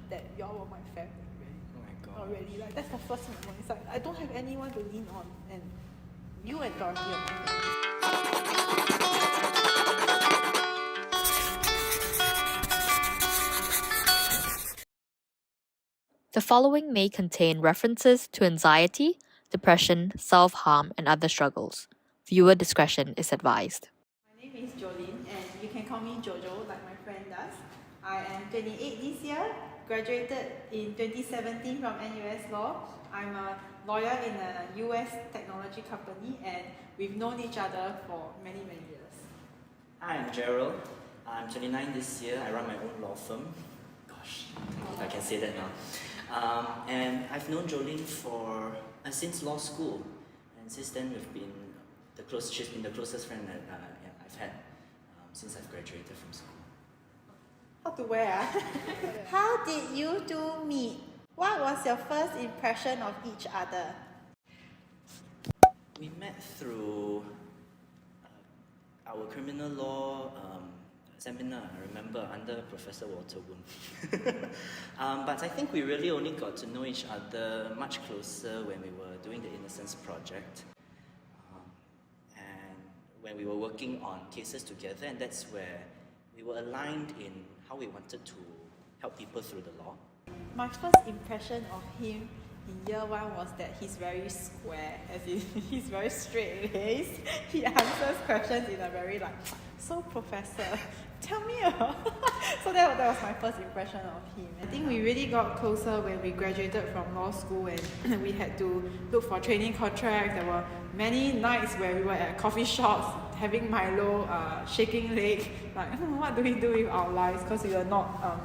that y'all were my family, really. Oh my God. Not really, like that's the first moment. It's like I don't have anyone to lean on, and you and Dorothy are my family. The following may contain references to anxiety, depression, self-harm, and other struggles. Viewer discretion is advised. My name is Jolin, and you can call me Jojo, like my friend does. I am 28 this year, graduated in 2017 from NUS Law. I'm a lawyer in a US technology company, and we've known each other for many, many years. Hi, I'm Jaryl. I'm 29 this year. I run my own law firm. Gosh, I don't know if I can say that now. And I've known Jolene for since law school, and since then we've been she's been the closest friend that I've had since I've graduated from school. How to wear? How did you two meet? What was your first impression of each other? We met through our criminal law seminar, I remember, under Professor Walter Woon. But I think we really only got to know each other much closer when we were doing the Innocence Project. And when we were working on cases together, and that's where we were aligned in how we wanted to help people through the law. My first impression of him in year one was that he's very square, as in he's very straight-laced. He answers questions in a very so professor, tell me about. So that was my first impression of him. I think we really got closer when we graduated from law school and we had to look for training contracts. There were many nights where we were at coffee shops having Milo, shaking leg, what do we do with our lives, because we were not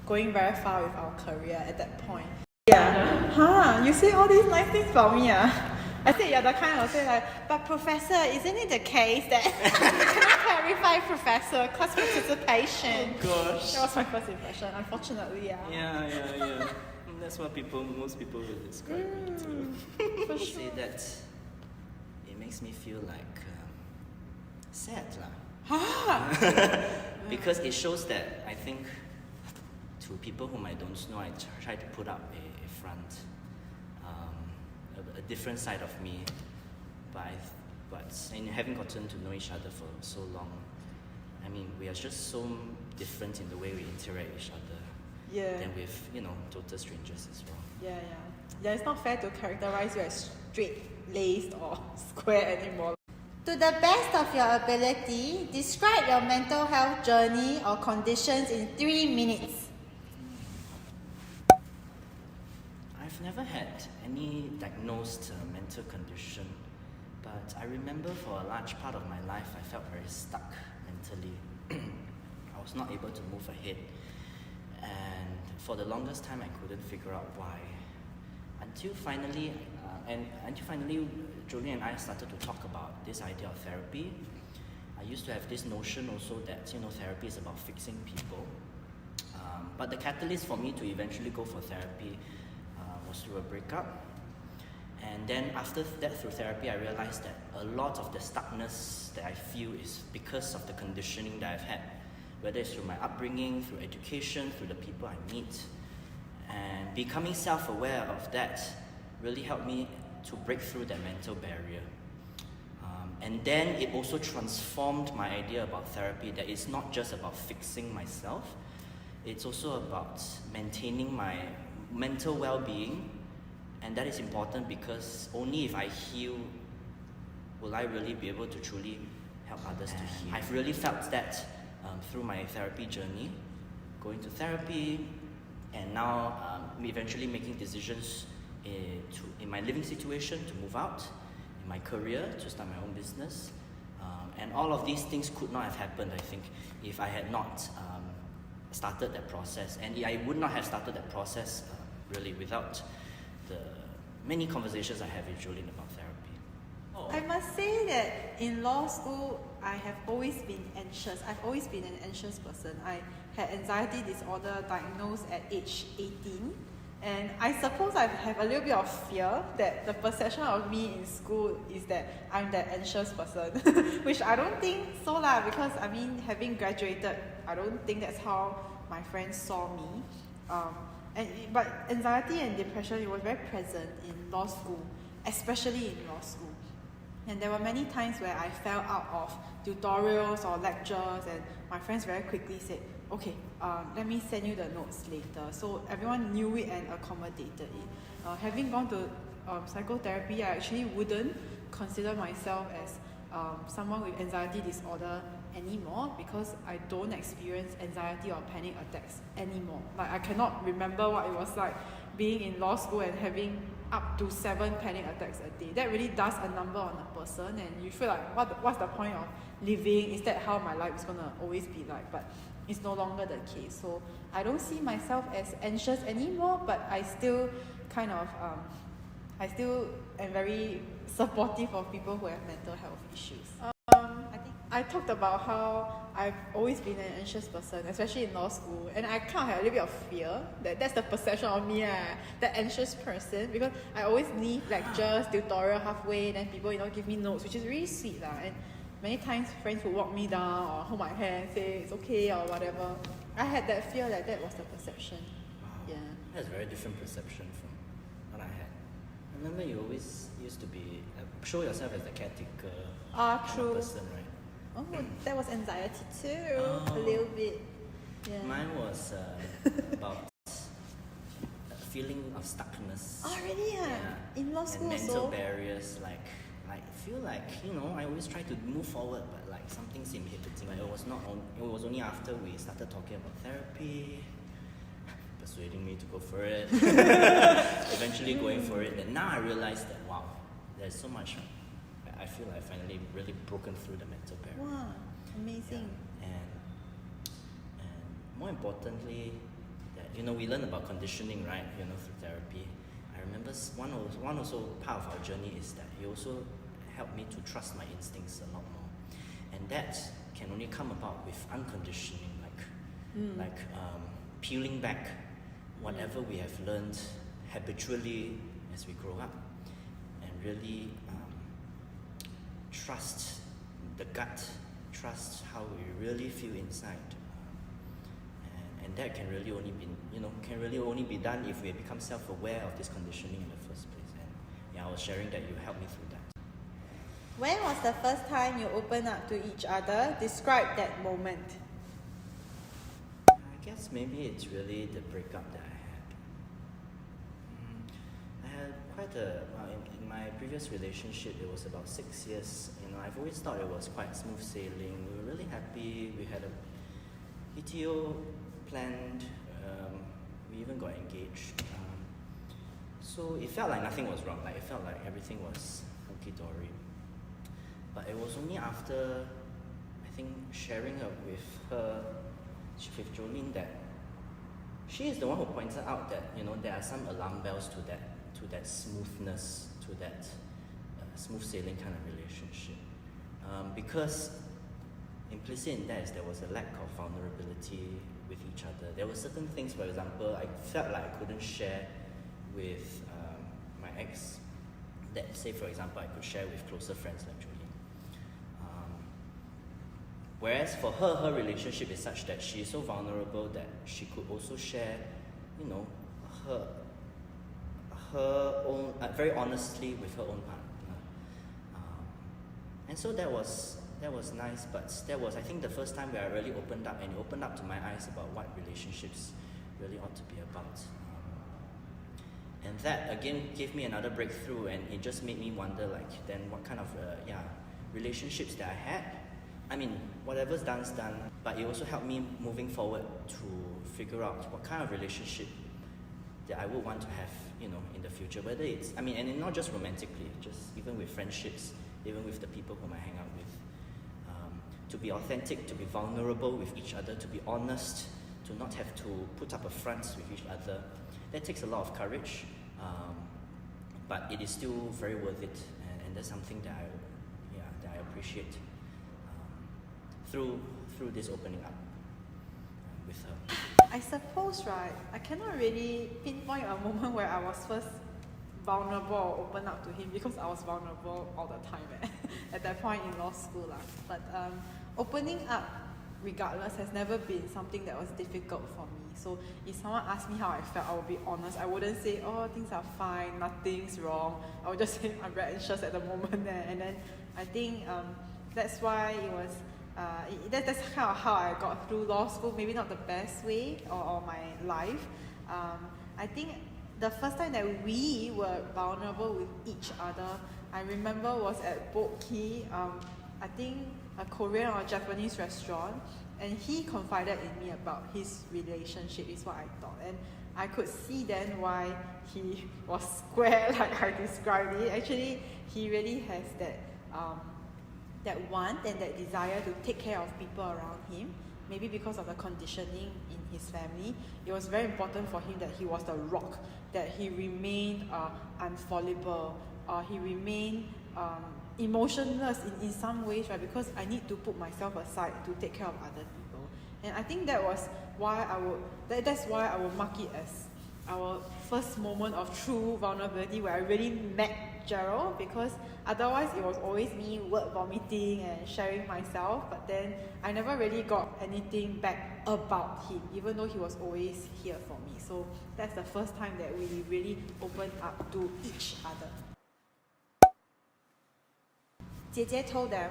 going very far with our career at that point. Yeah. You say all these nice things about me. I said you're the kind of say but professor, isn't it the case that can I clarify, professor, class participation? Oh gosh. That was my first impression, unfortunately. Yeah. That's what most people will describe me to. For Say sure. that it makes me feel like sad because it shows that I think to people whom I don't know, I try to put up a front, a different side of me, but in having gotten to know each other for so long, I mean, we are just so different in the way we interact with each other than with, total strangers as well. Yeah, it's not fair to characterize you as straight-laced or square anymore. To the best of your ability, describe your mental health journey or conditions in 3 minutes. I've never had any diagnosed mental condition, but I remember for a large part of my life I felt very stuck mentally. I was not able to move ahead, and for the longest time I couldn't figure out why. Until finally, Jolene and I started to talk about this idea of therapy. I used to have this notion also that therapy is about fixing people, but the catalyst for me to eventually go for therapy was through a breakup. And then after that, through therapy, I realized that a lot of the stuckness that I feel is because of the conditioning that I've had, whether it's through my upbringing, through education, through the people I meet. And becoming self-aware of that really helped me to break through that mental barrier. And then it also transformed my idea about therapy, that it's not just about fixing myself, it's also about maintaining my mental well-being. And that is important because only if I heal will I really be able to truly help others to heal. I've really felt that through my therapy journey, going to therapy, and now eventually making decisions in my living situation to move out, in my career to start my own business. And all of these things could not have happened, I think, if I had not started that process. And I would not have started that process really without the many conversations I have with Jolene about therapy. I must say that in law school, I have always been anxious. I've always been an anxious person. I had anxiety disorder diagnosed at age 18. And I suppose I have a little bit of fear that the perception of me in school is that I'm that anxious person, which I don't think so because having graduated, I don't think that's how my friends saw me. But anxiety and depression, it was very present in law school, especially in law school. And there were many times where I fell out of tutorials or lectures, and my friends very quickly said, okay, let me send you the notes later. So everyone knew it and accommodated it. Having gone to psychotherapy, I actually wouldn't consider myself as someone with anxiety disorder anymore, because I don't experience anxiety or panic attacks anymore. Like, I cannot remember what it was like being in law school and having up to 7 panic attacks a day. That really does a number on a person, and you feel like, what's the point of living? Is that how my life is going to always be like? But it's no longer the case. So I don't see myself as anxious anymore, but I still kind of I still am very supportive of people who have mental health issues. I think I talked about how I've always been an anxious person, especially in law school, and I kind of had a little bit of fear that's the perception of me, the anxious person, because I always leave lectures, tutorial halfway, then people give me notes, which is really sweet and many times friends would walk me down or hold my hand, say it's okay or whatever. I had that fear that was the perception. Wow. Yeah. That's a very different perception from what I had. I remember you always used to be show yourself as the caretaker kind True. of person, right? Oh, that was anxiety too, Oh. a little bit. Yeah. Mine was about a feeling of stuckness. Oh, really? Yeah. In law school and mental also? barriers, like I feel like I always try to move forward, but like something's inhibiting. Like it was only after we started talking about therapy, persuading me to go for it, eventually going for it, and now I realized that wow, there's so much. I feel like I finally really broken through the mental barrier. Wow, amazing. Yeah. And more importantly, that we learn about conditioning, right? Through therapy. I remember one also part of our journey is that it also helped me to trust my instincts a lot more, and that can only come about with unconditioning, like peeling back whatever we have learned habitually as we grow up, and really trust the gut, trust how we really feel inside, and that can really only be done if we become self-aware of this conditioning in the first place. And I was sharing that you helped me through that. When was the first time you opened up to each other? Describe that moment. I guess maybe it's really the breakup that I had. I had quite in my previous relationship, it was about 6 years. I've always thought it was quite smooth sailing. We were really happy. We had a PTO planned. We even got engaged. So it felt like nothing was wrong. It felt like everything was hunky-dory. But it was only after, I think, sharing with Jolin, that she is the one who pointed out that there are some alarm bells to that smoothness, to that smooth sailing kind of relationship, because implicit in that is there was a lack of vulnerability with each other. There were certain things, for example, I felt like I couldn't share with my ex, that, say for example, I could share with closer friends like Jolin. Whereas for her relationship is such that she is so vulnerable that she could also share, her own, very honestly with her own partner. And so that was nice, but that was, I think, the first time where I really opened up, and it opened up to my eyes about what relationships really ought to be about. And that again gave me another breakthrough, and it just made me wonder, then what kind of relationships that I had. I mean, whatever's done's done, but it also helped me moving forward to figure out what kind of relationship that I would want to have, in the future. Whether it's, and not just romantically, just even with friendships, even with the people whom I hang out with. To be authentic, to be vulnerable with each other, to be honest, to not have to put up a front with each other. That takes a lot of courage, but it is still very worth it, and that's something that I appreciate through this opening up with her. I suppose, right, I cannot really pinpoint a moment where I was first vulnerable or open up to him, because I was vulnerable all the time at that point in law school. But opening up, regardless, has never been something that was difficult for me. So if someone asked me how I felt, I would be honest. I wouldn't say, oh, things are fine, nothing's wrong. I would just say, I'm very anxious at the moment there. And then I think that's why it was, that's kind of how I got through law school. Maybe not the best way or my life. I think the first time that we were vulnerable with each other, I remember was at Boat Key, I think a Korean or Japanese restaurant, and he confided in me about his relationship, is what I thought. And I could see then why he was square like I described it. Actually, he really has that want and that desire to take care of people around him. Maybe because of the conditioning in his family, it was very important for him that he was the rock, that he remained unfallible, he remained emotionless in some ways, right? Because I need to put myself aside to take care of other people. And I think that was why that's why I would mark it as our first moment of true vulnerability, where I really met Jaryl, because otherwise it was always me word vomiting and sharing myself, but then I never really got anything back about him, even though he was always here for me. So that's the first time that we really opened up to each other. 姐姐 told them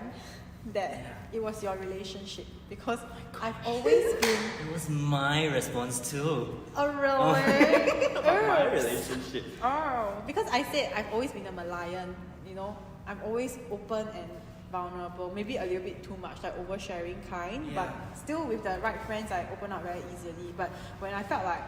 that it was your relationship, because I've always been... It was my response too. Oh, really? My relationship. Oh, because I said I've always been a Malayan, you know. I'm always open and vulnerable, maybe a little bit too much, like oversharing kind, but still with the right friends, I open up very easily. But when I felt like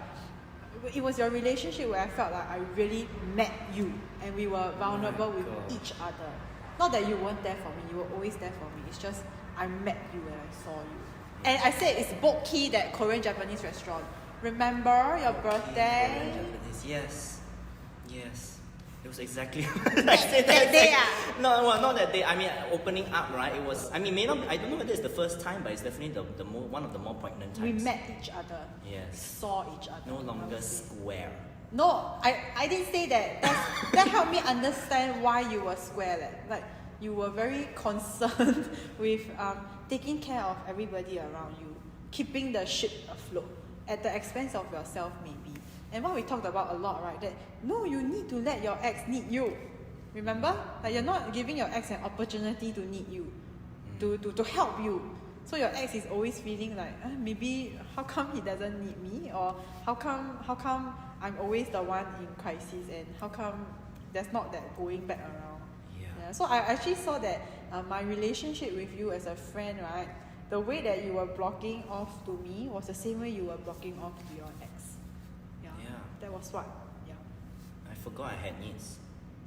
it was your relationship where I felt like I really met you and we were vulnerable with each other. Not that you weren't there for me, you were always there for me. It's just I met you when I saw you. And I said it's Boat Key, that Korean Japanese restaurant. Remember your birthday? Korean Japanese, yes. It was exactly that day. No, well, not that day. I mean, opening up, right? It was. I mean, may not. I don't know whether it's the first time, but it's definitely one of the more poignant times. We met each other. Yes. Saw each other. No longer square. No, I didn't say that. That helped me understand why you were square. Like you were very concerned with taking care of everybody around you, keeping the ship afloat at the expense of yourself, maybe. And what we talked about a lot, right? That no, you need to let your ex need you. Remember? Like you're not giving your ex an opportunity to need you, to help you. So your ex is always feeling like maybe how come he doesn't need me, or how come I'm always the one in crisis, and how come there's not that going back around. Yeah. So I actually saw that my relationship with you as a friend, right? The way that you were blocking off to me was the same way you were blocking off to your ex. That was what? Yeah. I forgot I had needs.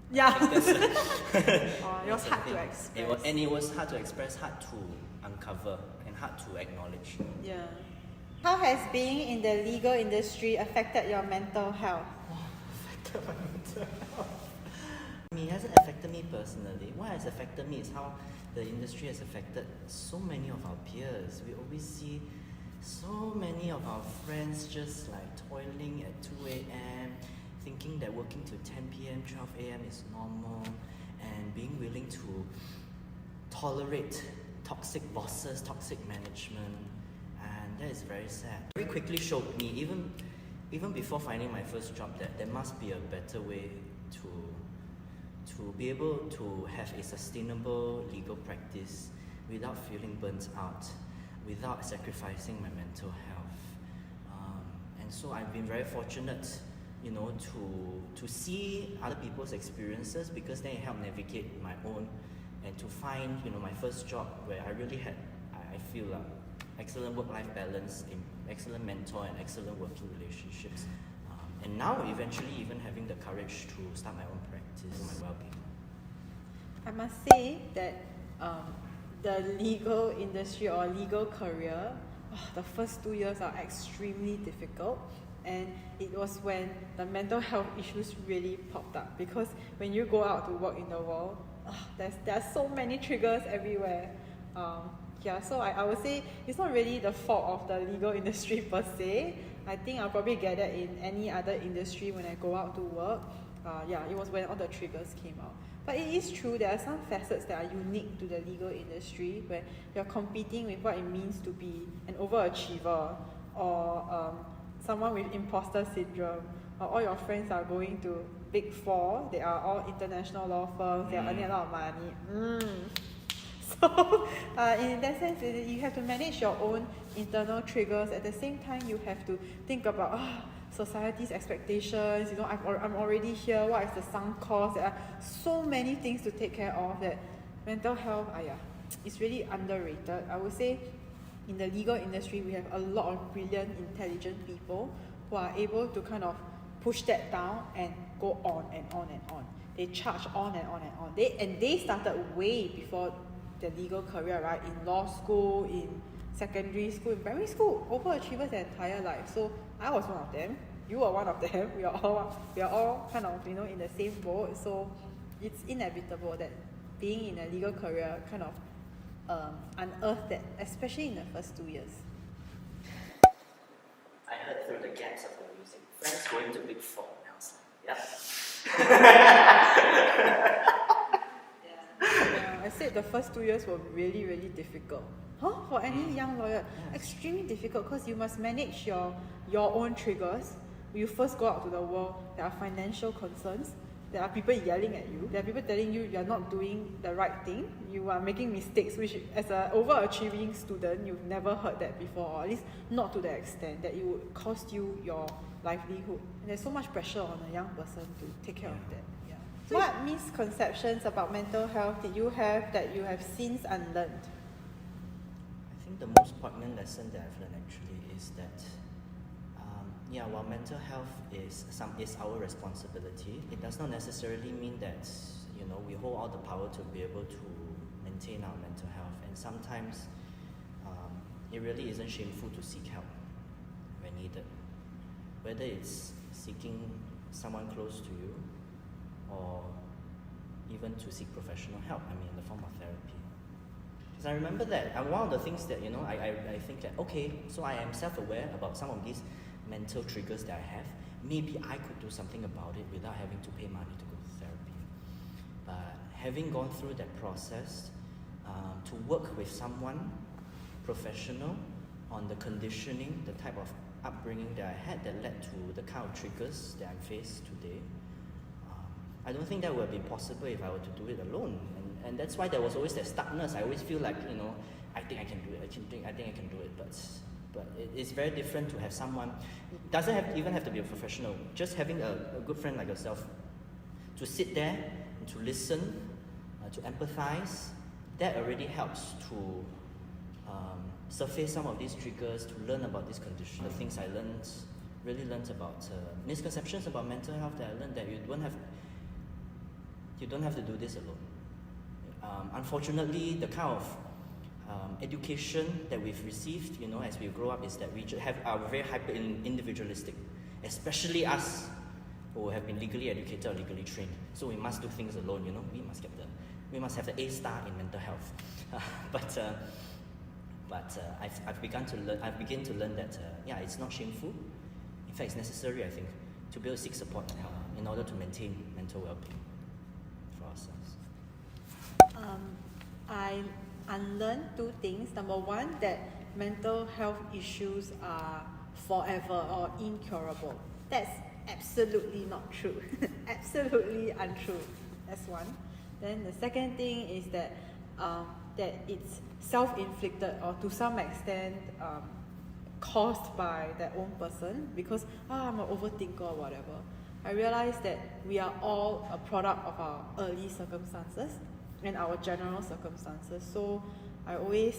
Yeah. It was hard to express. It was hard to express, hard to uncover, and hard to acknowledge. Yeah. How has being in the legal industry affected your mental health? Affected my mental health. I mean, it hasn't affected me personally. What has affected me is how the industry has affected so many of our peers. We always see so many of our friends just like toiling at 2 a.m, thinking that working till 10 p.m, 12 a.m is normal, and being willing to tolerate toxic bosses, toxic management, and that is very sad. Very quickly showed me, even before finding my first job, that there must be a better way to be able to have a sustainable legal practice without feeling burnt out, without sacrificing my mental health. And so I've been very fortunate, you know, to see other people's experiences, because they help navigate my own, and to find, you know, my first job where I really had, I feel excellent work-life balance, excellent mentor, and excellent working relationships. And now eventually even having the courage to start my own practice for my well-being. I must say that the legal industry or legal career, the first 2 years are extremely difficult, and it was when the mental health issues really popped up, because when you go out to work in the world, there are so many triggers everywhere. So I would say it's not really the fault of the legal industry per se. I think I'll probably get that in any other industry when I go out to work. it was when all the triggers came out. But it is true, there are some facets that are unique to the legal industry where you're competing with what it means to be an overachiever or someone with imposter syndrome, or all your friends are going to Big Four, they are all international law firms, they are earning a lot of money. So in that sense, you have to manage your own internal triggers. At the same time, you have to think about society's expectations. I'm already here. What is the sunk cost? There are so many things to take care of that mental health, it's really underrated. I would say in the legal industry, we have a lot of brilliant, intelligent people who are able to kind of push that down and go on and on and on. They charge on and on and on. They started way before their legal career, right? In law school, in secondary school, in primary school, overachievers their entire life. So I was one of them. You were one of them. We are all kind of in the same boat. So it's inevitable that being in a legal career kind of unearthed that, especially in the first 2 years. I heard through the gaps of the music, friends going to Big Four. I was like, yeah. I said the first 2 years were really, really difficult. For any young lawyer, extremely difficult because you must manage your own triggers. You first go out to the world, there are financial concerns, there are people yelling at you, there are people telling you are not doing the right thing, you are making mistakes, which as an overachieving student, you've never heard that before, or at least not to the extent that it would cost you your livelihood. And there's so much pressure on a young person to take care of that. So what misconceptions about mental health did you have that you have since unlearned? I think the most poignant lesson that I've learned actually is that while mental health is our responsibility, it does not necessarily mean that we hold all the power to be able to maintain our mental health. And sometimes it really isn't shameful to seek help when needed, whether it's seeking someone close to you or even to seek professional help, in the form of therapy. Because I remember that, and one of the things that, I think that, okay, so I am self-aware about some of these mental triggers that I have. Maybe I could do something about it without having to pay money to go to therapy. But having gone through that process, to work with someone professional on the conditioning, the type of upbringing that I had that led to the kind of triggers that I'm faced today, I don't think that would be possible if I were to do it alone. And that's why there was always that stuckness. I always feel like, I think I can do it, I think I can do it, but it's very different to have someone. It doesn't even have to be a professional. Just having a good friend like yourself to sit there and to listen, to empathize, that already helps to surface some of these triggers, to learn about these conditions. The things I really learned about misconceptions about mental health, that I learned that you don't have to do this alone. Unfortunately, the kind of education that we've received, as we grow up, is that we are very hyper individualistic, especially us who have been legally educated or legally trained. So we must do things alone. We must have the A star in mental health. But I've begun to learn that it's not shameful. In fact, it's necessary, I think, to be able to seek support and help in order to maintain mental well-being for ourselves. I unlearned two things. Number one, that mental health issues are forever or incurable. That's absolutely not true. Absolutely untrue. That's one. Then the second thing is that that it's self-inflicted or to some extent caused by their own person because I'm an overthinker or whatever. I realized that we are all a product of our early circumstances and our general circumstances. So I always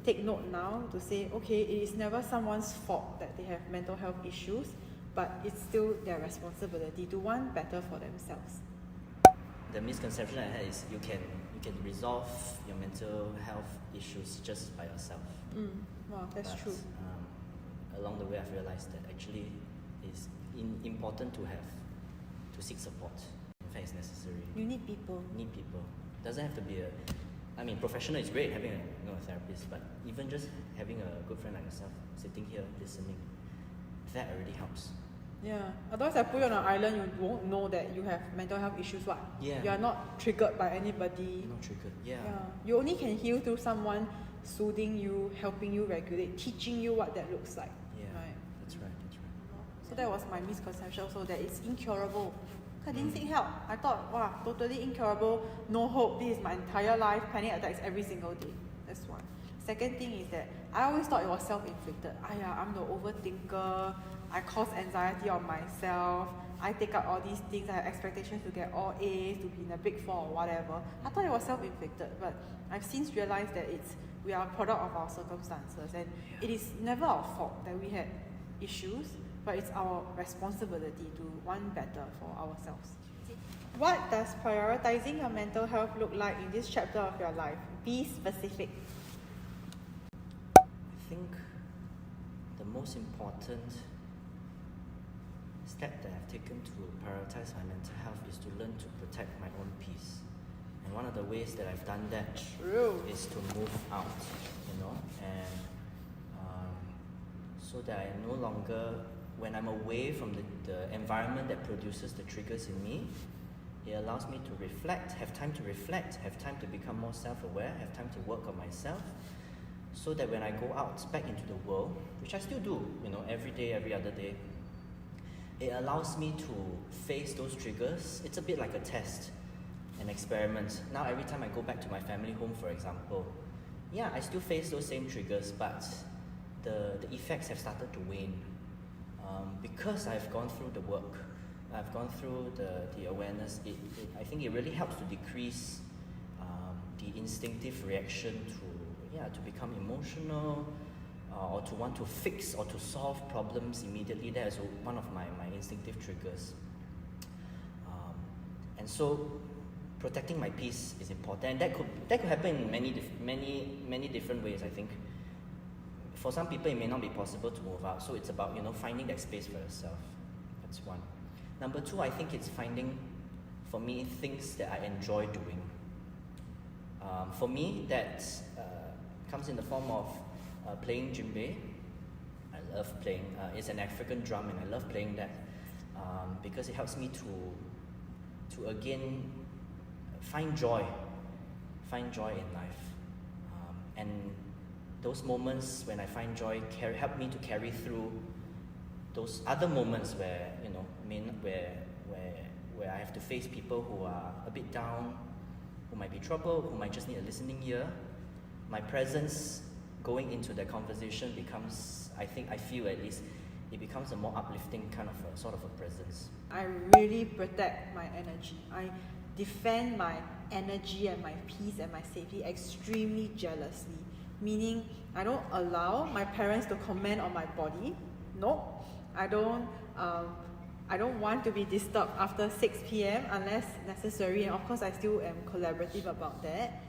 take note now to say, okay, it is never someone's fault that they have mental health issues, but it's still their responsibility to want better for themselves. The misconception I had is you can resolve your mental health issues just by yourself. Wow, that's true. Along the way, I've realized that actually it's important to seek support. In fact, it's necessary. You need people. Doesn't have to be professional is great, having a therapist, but even just having a good friend like yourself sitting here listening, that already helps. Yeah. Otherwise, I put you on an island, you won't know that you have mental health issues. What? Yeah. You are not triggered by anybody. Not triggered. Yeah. You only can heal through someone soothing you, helping you regulate, teaching you what that looks like. Yeah. Right. That's right. So that was my misconception also, that it's incurable. I didn't seek help. I thought, wow, totally incurable, no hope, this is my entire life, panic attacks every single day. That's one. Second thing is that I always thought it was self-inflicted. I'm the overthinker, I cause anxiety on myself, I take up all these things, I have expectations to get all A's, to be in the big four or whatever. I thought it was self-inflicted, but I've since realized that we are a product of our circumstances, and it is never our fault that we had issues, but it's our responsibility to want better for ourselves. What does prioritizing your mental health look like in this chapter of your life? Be specific. I think the most important step that I've taken to prioritize my mental health is to learn to protect my own peace. And one of the ways that I've done that is to move out, and so that I no longer, when I'm away from the environment that produces the triggers in me, it allows me to reflect, have time to become more self-aware, have time to work on myself, so that when I go out back into the world, which I still do, every day, every other day, it allows me to face those triggers. It's a bit like a test, an experiment. Now every time I go back to my family home, for example, I still face those same triggers, but the effects have started to wane. Because I've gone through the work, I've gone through the awareness, I think it really helps to decrease the instinctive reaction to become emotional, or to want to fix or to solve problems immediately. That is one of my instinctive triggers. And so protecting my peace is important, and that could happen in many different ways, I think. For some people, it may not be possible to move out, so it's about finding that space for yourself. That's one. Number two, I think it's finding, for me, things that I enjoy doing. For me, that comes in the form of playing djembe. I love playing. It's an African drum, and I love playing that because it helps me to again find joy in life, and those moments when I find joy help me to carry through those other moments where where I have to face people who are a bit down, who might be troubled, who might just need a listening ear. My presence going into the conversation becomes, I feel at least, it becomes a more uplifting kind of a sort of a presence. I really protect my energy. I defend my energy and my peace and my safety extremely jealously. Meaning, I don't allow my parents to comment on my body. No, I don't want to be disturbed after 6 p.m. unless necessary, and of course I still am collaborative about that.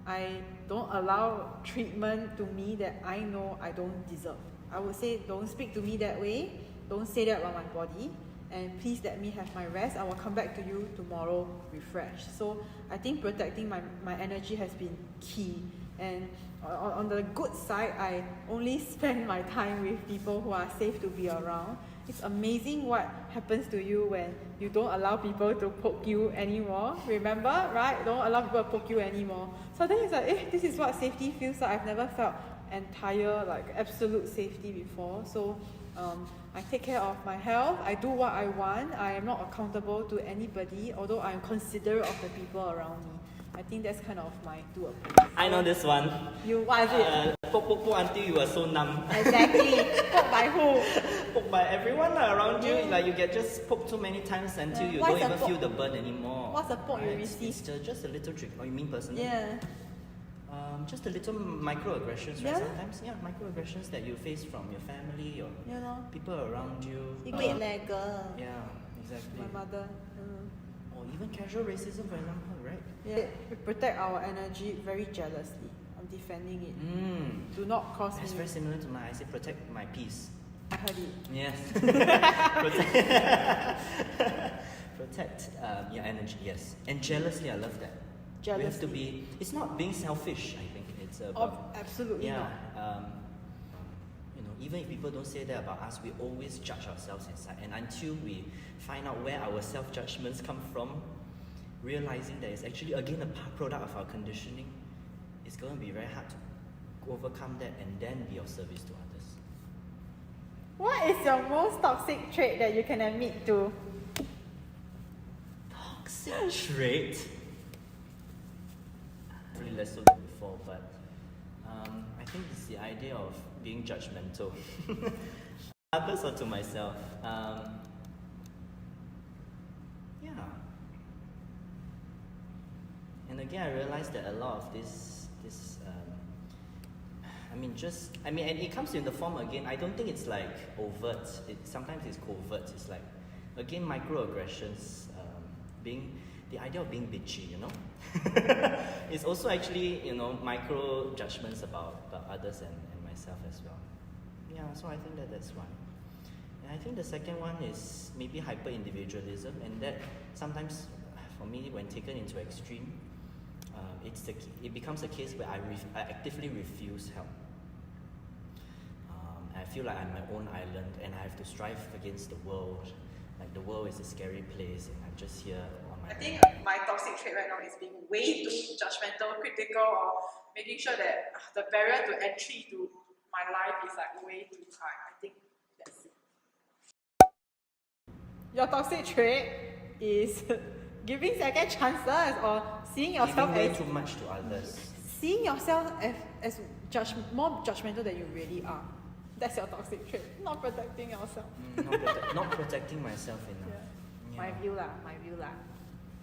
I don't allow treatment to me that I know I don't deserve. I would say, don't speak to me that way, don't say that about my body, and please let me have my rest. I will come back to you tomorrow refreshed. So I think protecting my energy has been key. And on the good side, I only spend my time with people who are safe to be around. It's amazing what happens to you when you don't allow people to poke you anymore. Remember, right? Don't allow people to poke you anymore. So then it's like, this is what safety feels like. I've never felt entire, absolute safety before. So I take care of my health. I do what I want. I am not accountable to anybody, although I am considerate of the people around me. I think that's kind of my two approach. I know this one. What is it? Poke until you are so numb. Exactly. Poke by who? Poke by everyone around you. Like you get just poked too many times until you don't even feel the burn anymore. What's the poke you receive? It's just a little trick. Oh, you mean personally? Yeah. Just a little microaggressions, right? Sometimes, microaggressions that you face from your family or people around you. Legger. Yeah, exactly. My mother. Or even casual racism, for example, right? Yeah, we protect our energy very jealously. I'm defending it. Do not cross me. That's very similar to I say protect my peace. I heard it. Yes. protect your energy, yes. And jealously, I love that. Jealously. We have to be, it's not being selfish, I think. It's about, absolutely not. even if people don't say that about us, we always judge ourselves inside. And until we find out where our self-judgments come from, realizing that it's actually, again, a product of our conditioning, it's going to be very hard to overcome that and then be of service to others. What is your most toxic trait that you can admit to? Toxic trait? Really less so than before, but I think it's the idea of being judgmental. Others or to myself. Yeah. And again, I realized that a lot of and it comes in the form again, I don't think it's like overt, sometimes it's covert, it's like, again, microaggressions, the idea of being bitchy, it's also actually, micro judgments about others and myself as well. Yeah, so I think that's one. And I think the second one is maybe hyper-individualism, and that sometimes, for me, when taken into extreme, it becomes a case where I actively refuse help. I feel like I'm my own island and I have to strive against the world. Like the world is a scary place and I'm just here on my own. I think my toxic trait right now is being way too judgmental, critical, or making sure that the barrier to entry to my life is like way too high. I think that's it. Your toxic trait is giving second chances or seeing yourself Giving way too much to others. Seeing yourself as more judgmental than you really are. That's your toxic trait. Not protecting yourself. Not protecting myself enough. Yeah. My view lah.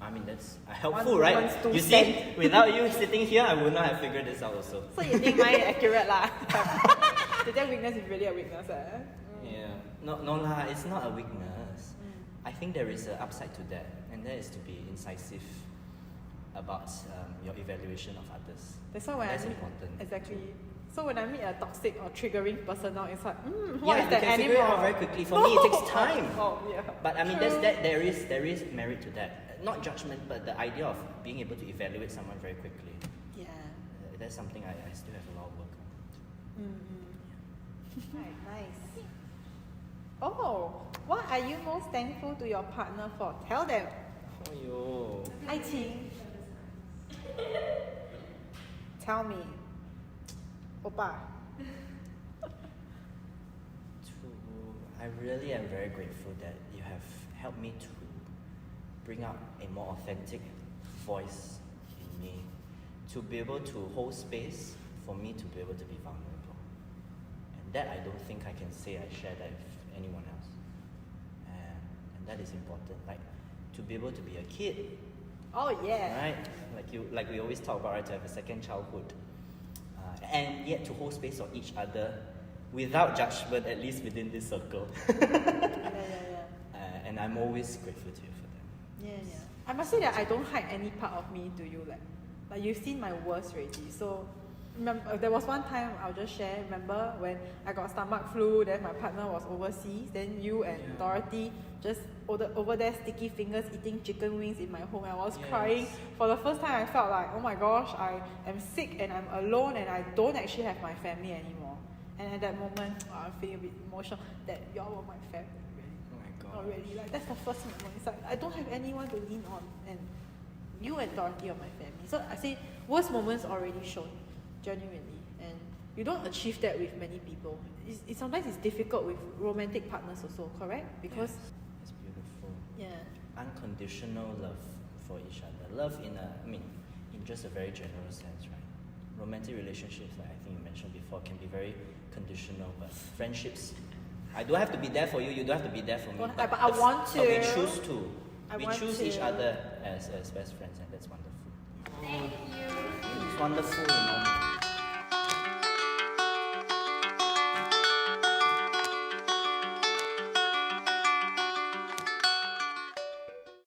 I mean, that's helpful, right? You see, without you sitting here, I would not have figured this out also. So you think mine is accurate lah? That weakness is really a weakness, eh? Yeah. No lah, it's not a weakness. I think there is an upside to that, and that is to be incisive about your evaluation of others. That's why when that's I meet, important. Exactly. So when I meet a toxic or triggering person now, it's like, what yeah, is that you can animal? figure it out very quickly. For me, it takes time. Yeah. But I mean, there is merit to that. Not judgment, but the idea of being able to evaluate someone very quickly. Yeah. That's something I still have a lot of work on. Right, nice. Oh, what are you most thankful to your partner for? Tell them. Oh yo. 爱情. Tell me. Oppa. I really am very grateful that you have helped me to bring out a more authentic voice in me, to be able to hold space for me to be able to be vulnerable. And that I don't think I can say I share that with anyone else. And that is important. Like, to be able to be a kid. Oh yeah. Right? Like we always talk about, right, to have a second childhood. And yet to hold space for each other without judgment, at least within this circle. Yeah. And I'm always grateful to you for that. Yeah. I must say that I don't hide any part of me to you. Like you've seen my worst already. So remember, there was one time I'll just share. Remember when I got stomach flu? Then my partner was overseas. Then you and Dorothy just over there, sticky fingers eating chicken wings in my home. I was crying. For the first time, I felt like, oh my gosh, I am sick and I'm alone and I don't actually have my family anymore. And at that moment, I'm feeling a bit emotional that y'all were my family. Oh my God. Already, like that's the first moment. It's like I don't have anyone to lean on, and you and Dorothy are my family. So I say worst moments already shown, genuinely, and you don't achieve that with many people. Sometimes it's difficult with romantic partners also, correct? Because it's beautiful. Yeah. Unconditional love for each other. Love in just a very general sense, right? Romantic relationships, like I think you mentioned before, can be very conditional, but friendships, I don't have to be there for you, you don't have to be there for me. But I want to. But we choose to. We choose each other as best friends, and that's wonderful. Thank you. It's wonderful,